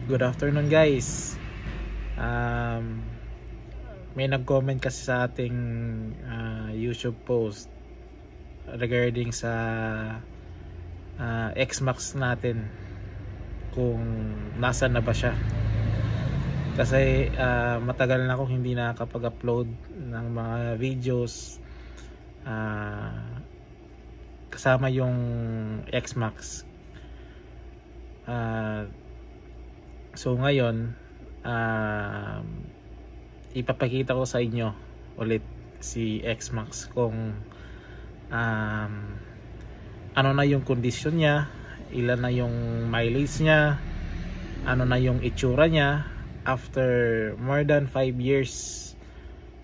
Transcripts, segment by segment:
Good afternoon guys. May nag-comment kasi sa ating YouTube post regarding sa X-Max natin, kung nasaan na ba siya. Kasi matagal na akong hindi nakakapag-upload ng mga videos kasama yung X-Max. So ngayon ipapakita ko sa inyo ulit si X-Max, kung ano na yung kondisyon niya, ilan na yung mileage niya, ano na yung itsura niya after more than 5 years,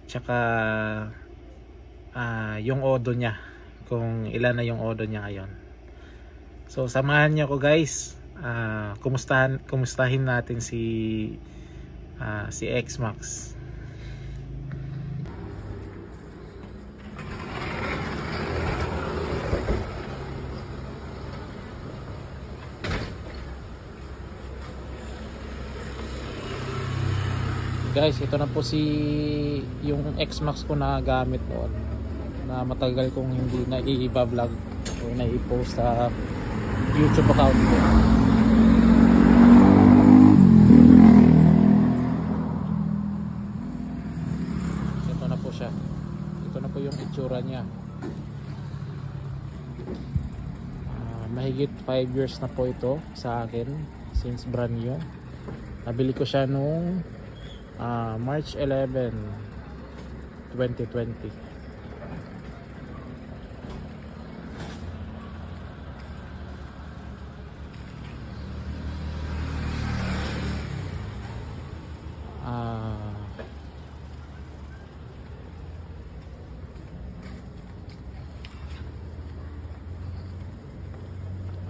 tsaka yung odo niya, kung ilan na yung odo niya ngayon. So samahan niyo ko guys, kumustahin natin si X-Max. Guys, ito na po yung X-Max ko na gamit noon, na matagal kong hindi na i-vlog o na i-post sa YouTube account ko. Ito na po siya. Ito na po yung itsura niya. Mahigit 5 years na po ito sa akin, since brand new. Nabili ko siya nung March 11, 2020.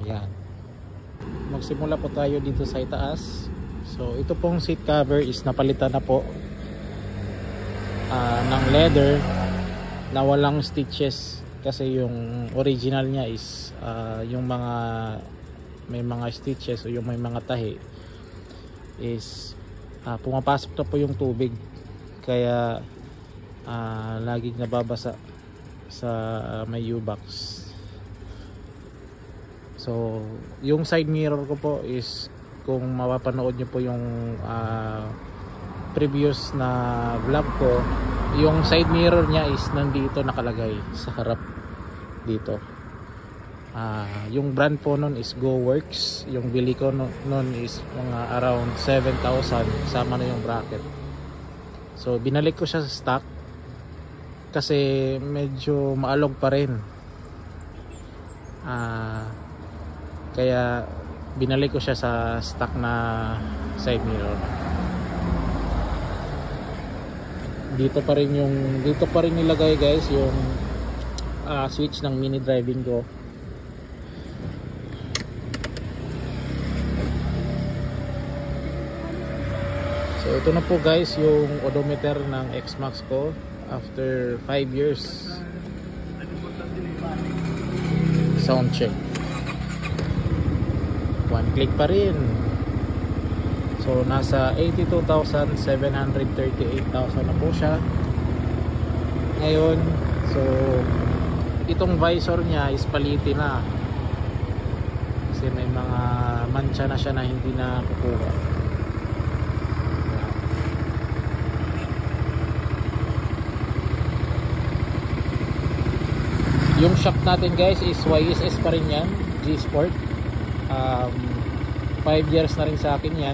Ayan. Magsimula po tayo dito sa itaas. So ito pong seat cover is napalitan na po ng leather na walang stitches, kasi yung original niya is yung mga may mga stitches o yung may mga tahi is pumapasok na po yung tubig, kaya laging nababasa sa may U-box. So yung side mirror ko po is, kung mapapanood nyo po yung previous na vlog ko, yung side mirror niya is nandito nakalagay sa harap dito. Yung brand po nun is GoWorks. Yung bili ko nun is mga around 7,000, sama na yung bracket. So binalik ko siya sa stock kasi medyo maalog pa rin, kaya binalik ko siya sa stock na side mirror. Dito pa rin nilagay guys yung switch ng mini driving ko. So ito na po guys yung odometer ng X-Max ko after 5 years. Sound check. One click pa rin. So nasa 82,738,000 na po siya ngayon. So itong visor niya is palitin na, kasi may mga mancha na siya na hindi na kukuha. Yung shock natin guys is YSS pa rin yan, G-Sport. 5 years na rin sa akin yan.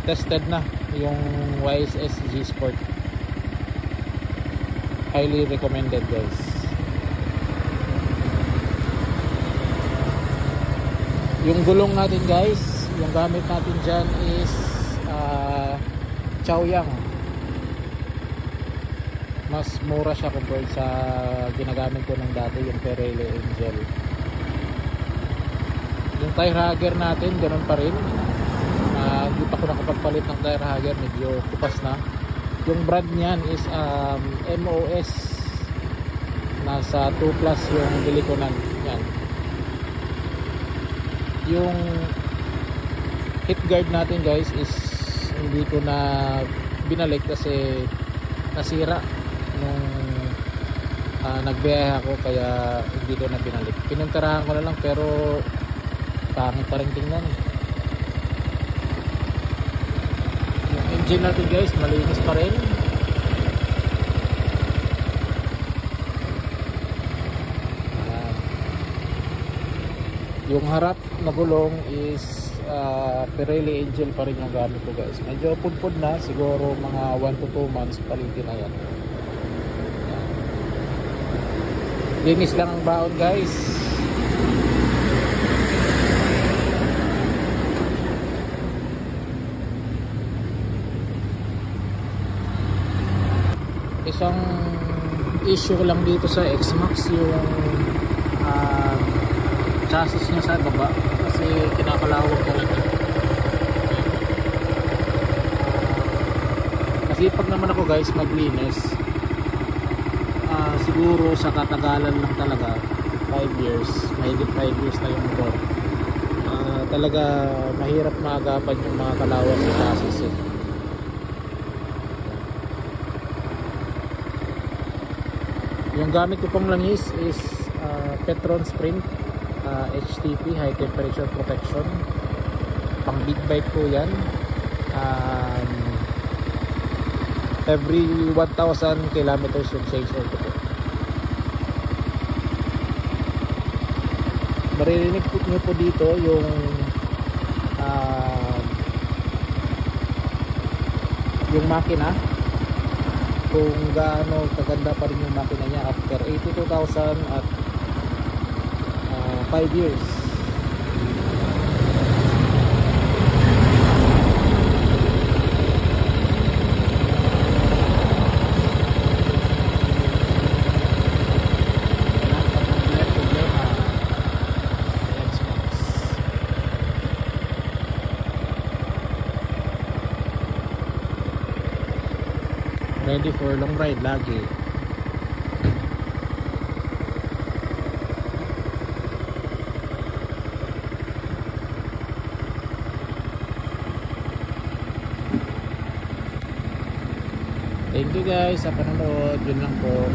Tested na yung YSS G-Sport. Highly recommended guys. Yung gulong natin guys, yung gamit natin dyan is Chaoyang. Mas mura siya compared sa ginagamit ko ng dati, yung Pirelli Angel. Yung tire hugger natin ganun pa rin, hindi pa ko nakapagpalit ng tire hugger, medyo kupas na. Yung brand niyan is MOS, nasa 2 plus yung bili ko nan yan. Yung heat guard natin guys is hindi ko na binalik kasi nasira nung nagbiyahe ako, kaya hindi ko na binalik. Pinuntarahan ko na lang pero pangit pa rin tingnan. Yung engine natin guys malinis pa rin. Yung harap na gulong is Pirelli Angel pa rin yung gamit ko guys. Medyo pudpud na, siguro mga 1 to 2 months palitin na yan. Linis lang ang baon guys. Isang issue lang dito sa X-Max yung chassis niya sa baba kasi kinakalawag talaga. Masipag naman ako guys maglinis. Siguro sa katagalan lang talaga 5 years, mahigit 5 years na yung motor. Talaga mahirap maagapan yung mga kalawas sa chassis eh. Yung gamit ko pong langis is Petron Sprint HTP, High Temperature Protection, pang big bike po yan. Every 1,000 kilometers yung change oil po. Maririnig po nyo po dito yung makina, kung gaano kaganda pa rin yung makina niya after 82,000 at 5 years. Ready for long ride lagi. Thank you guys sa panonood. Yun lang po.